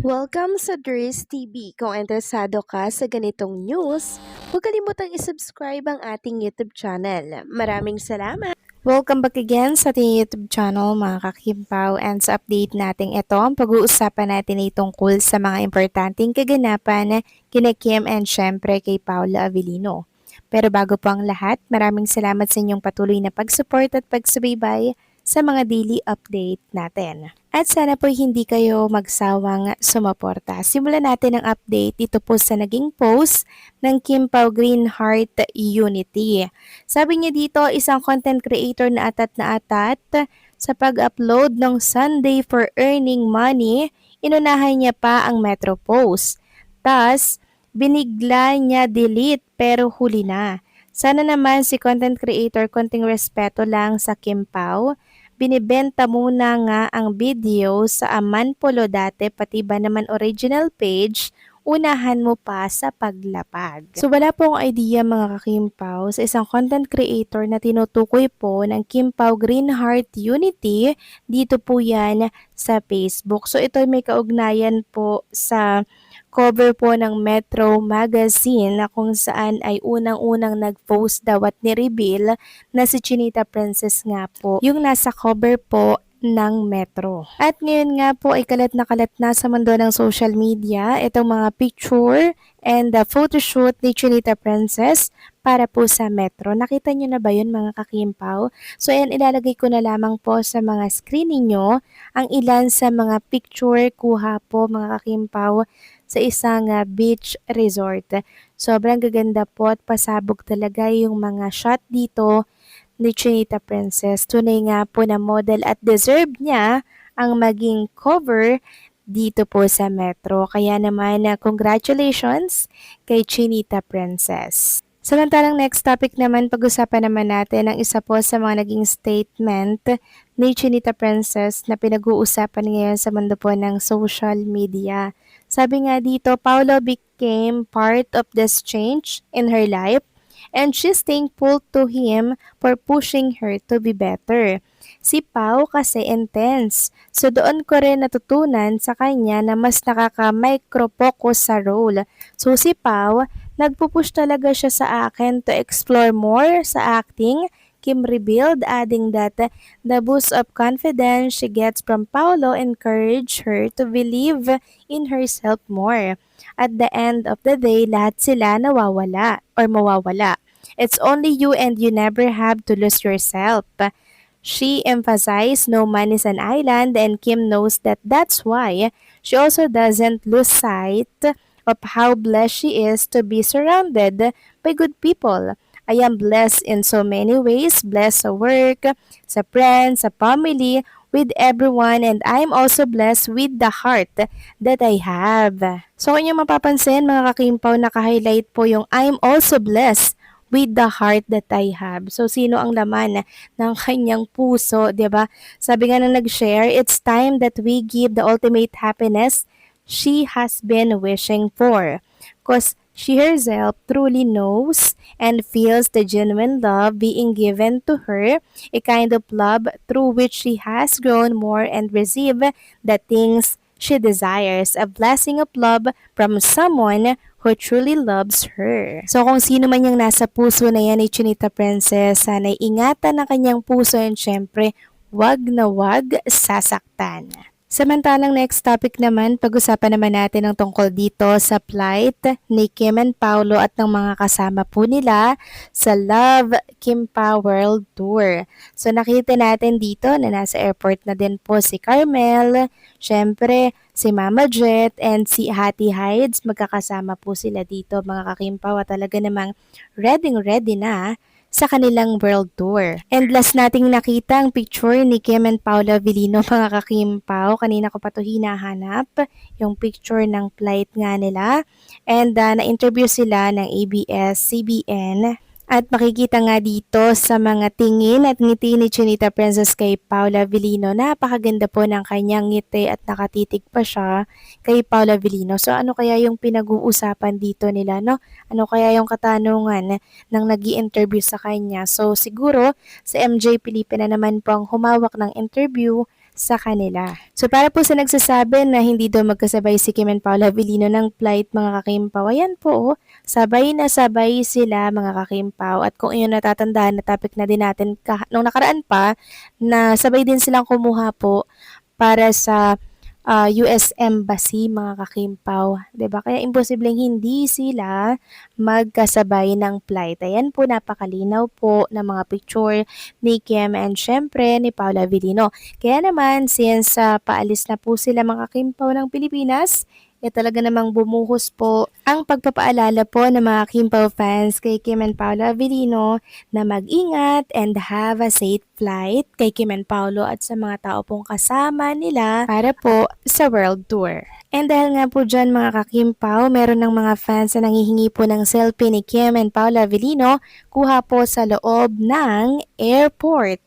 Welcome sa Dries TV. Kung interesado ka sa ganitong news, huwag kalimutang isubscribe ang ating YouTube channel. Maraming salamat! Welcome back again sa ating YouTube channel mga kakimpaw, and sa update natin ito, ang pag-uusapan natin ay tungkol sa mga importanteng kaganapan kina Kim and syempre kay Paula Avellino. Pero bago po ang lahat, maraming salamat sa inyong patuloy na pag-support at pagsubaybay sa mga daily update natin. At sana po hindi kayo magsawang sumuporta. Simulan natin ang update dito po sa naging post ng Kim Pao Green Heart Unity. Sabi niya dito, isang content creator na atat sa pag-upload ng Sunday for earning money, inunahan niya pa ang Metro Post. Tas, binigla niya delete pero huli na. Sana naman si content creator konting respeto lang sa Kim Pao. Binibenta muna nga ang video sa Amanpolo dati, pati ba naman original page, unahan mo pa sa paglapag. So wala po akong idea mga kakimpaw sa isang content creator na tinutukoy po ng Kim Pao Green Heart Unity, dito po yan sa Facebook. So ito may kaugnayan po sa cover po ng Metro Magazine na kung saan ay unang-unang nag-post daw at ni-reveal na si Chinita Princess nga po yung nasa cover po ng Metro. At ngayon nga po ay kalat na sa mundo ng social media itong mga picture and the photoshoot ni Chinita Princess para po sa Metro. Nakita nyo na ba yun mga kakimpaw? So ayan, ilalagay ko na lamang po sa mga screen ninyo ang ilan sa mga picture kuha po mga kakimpaw sa isang beach resort. Sobrang gaganda po at pasabog talaga yung mga shot dito ni Chinita Princess. Tunay nga po na model at deserve niya ang maging cover dito po sa Metro. Kaya naman, congratulations kay Chinita Princess. Samantalang next topic naman, pag-usapan naman natin ang isa po sa mga naging statement ni Chinita Princess na pinag-uusapan ngayon sa mundo po ng social media. Sabi nga dito, Paolo became part of this change in her life and she's thankful to him for pushing her to be better. Si Pao kasi intense, so doon ko rin natutunan sa kanya na mas nakaka-micro-focus sa role. So si Pao, nagpupush talaga siya sa akin to explore more sa acting. Kim revealed, adding that the boost of confidence she gets from Paolo encouraged her to believe in herself more. At the end of the day, lahat sila nawawala or mawawala. It's only you and you never have to lose yourself. She emphasized no man is an island, and Kim knows that that's why she also doesn't lose sight of how blessed she is to be surrounded by good people. I am blessed in so many ways, blessed sa work, sa friends, sa family, with everyone, and I'm also blessed with the heart that I have. So kung yung mapapansin mga kakimpaw, naka-highlight po yung I'm also blessed with the heart that I have. So, sino ang laman ng kanyang puso, di ba? Sabi nga na nag-share, it's time that we give the ultimate happiness she has been wishing for. Because she herself truly knows and feels the genuine love being given to her, a kind of love through which she has grown more and received the things she desires, a blessing of love from someone who truly loves her. So kung sino man yung nasa puso na yan ni Chinita Princess, sana'y ingatan ang kanyang puso and syempre, wag na wag sasaktan. Samantalang next topic naman, pag-usapan naman natin ang tungkol dito sa flight ni Kim and Paolo at ng mga kasama po nila sa Love Kim Pao World Tour. So nakita natin dito na nasa airport na din po si Carmel, syempre si Mama Jet and si Hattie Hides, magkakasama po sila dito mga kakimpaw at talaga namang ready na sa kanilang world tour. And last nating nakita ang picture ni Kim and Paula Avellino mga kakimpaw. Kanina ko pa ito hinahanap, yung picture ng flight nga nila. And na-interview sila ng ABS-CBN. At makikita nga dito sa mga tingin at ngiti ni Chinita Princess kay Paula Avellino, napakaganda po ng kanyang ngiti at nakatitig pa siya kay Paula Avellino. So ano kaya yung pinag-uusapan dito nila, no? Ano kaya yung katanungan ng nag-i-interview sa kanya? So siguro sa MJ Felipe na naman po ang humawak ng interview sa kanila. So para po sa nagsasabi na hindi daw magkasabay si Kim and Paolo Avellino ng flight mga kakimpaw, ayan po, sabay na sabay sila mga kakimpaw. At kung iyon natatandaan na topic na din natin nung nakaraan pa, na sabay din silang kumuha po para sa US Embassy mga kakimpaw, 'di ba? Kaya imposibleng hindi sila magkasabay ng flight. Ayan po, napakalinaw po ng mga picture ni Kim and syempre ni Paula Avellino. Kaya naman, since paalis na po sila mga kakimpaw ng Pilipinas, talaga namang bumuhos po ang pagpapaalala po ng mga Kimpaw fans kay Kim and Paolo Avellino na mag-ingat and have a safe flight kay Kim and Paolo at sa mga tao pong kasama nila para po sa world tour. And dahil nga po dyan mga kakimpaw, meron ng mga fans na nangihingi po ng selfie ni Kim and Paolo Avellino, kuha po sa loob ng airport.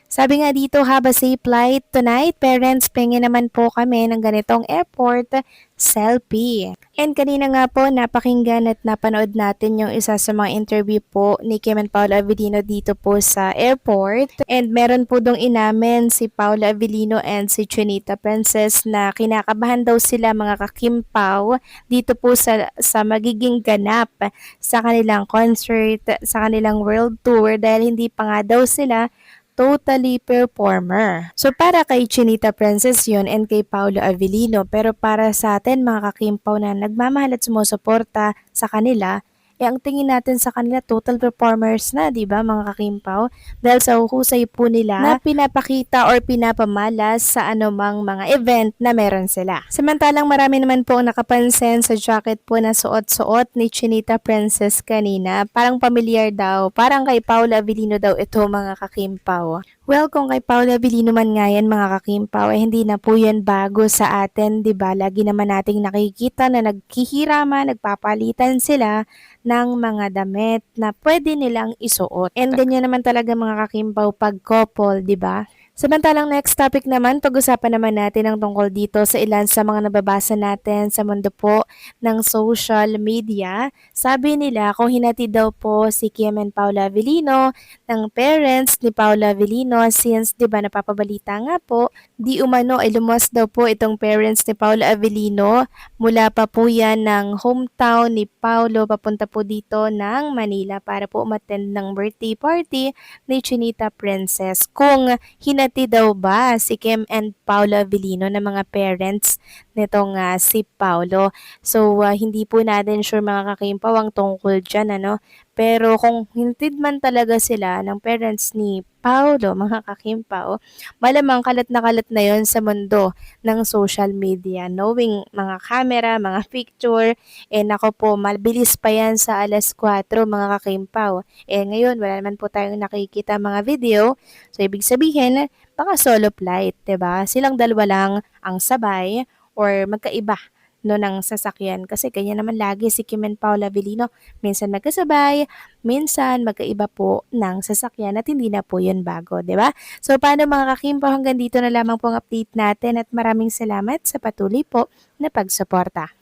Sabi nga dito, have a safe flight tonight. Parents, pengen naman po kami ng ganitong airport selfie. And kanina nga po, napakinggan at napanood natin yung isa sa mga interview po ni Kim and Paolo Avellino dito po sa airport. And meron po dong inamin si Paolo Avellino and si Chinita Princess na kinakabahan daw sila mga kakimpaw dito po sa magiging ganap sa kanilang concert, sa kanilang world tour dahil hindi pa nga daw sila totally performer. So para kay Chinita Princess yun and kay Paolo Avellino, pero para sa atin mga kakimpaw na nagmamahal at sumusuporta sa kanila, ang tingin natin sa kanila total performers na, 'di ba mga kakimpaw? Dahil sa husay po nila na pinapakita or pinapamalas sa anumang mga event na meron sila. Samantalang marami naman po ang nakapansin sa jacket po na suot-suot ni Chinita Princess kanina. Parang familiar daw, parang kay Paula Avellino daw ito mga kakimpaw. Well, kung kay Paula Avellino man nga yan mga kakimpaw, hindi na po yan bago sa atin, 'di ba? Lagi naman nating nakikita na nagkihiraman, nagpapalitan sila ng mga damit na pwede nilang isuot. And ganyan naman talaga mga kakimpaw pag couple, 'di ba? Samantalang next topic naman, pag-usapan naman natin ang tungkol dito sa ilan sa mga nababasa natin sa mundo po ng social media. Sabi nila kung hinatid daw po si Kim and Paula Avellino ng parents ni Paula Avellino since 'di ba napapabalita nga po, di umano ay lumuwas daw po itong parents ni Paula Avellino mula pa po yan ng hometown ni Paulo papunta po dito ng Manila para po umattend ng birthday party ni Chinita Princess. Kung hinati daw ba si Kim and Paolo Avellino ng mga parents nitong si Paulo. So hindi po natin sure mga kakimpaw ang tungkol dyan ano. Pero kung hintid man talaga sila ng parents ni Paulo, mga kakimpaw, malamang kalat na yon sa mundo ng social media. Knowing mga camera, mga picture, nako po, mabilis pa yan sa alas 4 mga kakimpaw. Ngayon, wala naman po tayong nakikita mga video. So, ibig sabihin, baka solo flight, 'di ba? Silang dalawa lang ang sabay or magkaiba no ng sasakyan kasi ganyan naman lagi si Kim and Paula Avellino, minsan magkasabay, minsan magkaiba po ng sasakyan at hindi na po yun bago, 'di ba? So paano mga kakimpo, hanggang dito na lamang po ang update natin at maraming salamat sa patuloy po na pagsuporta.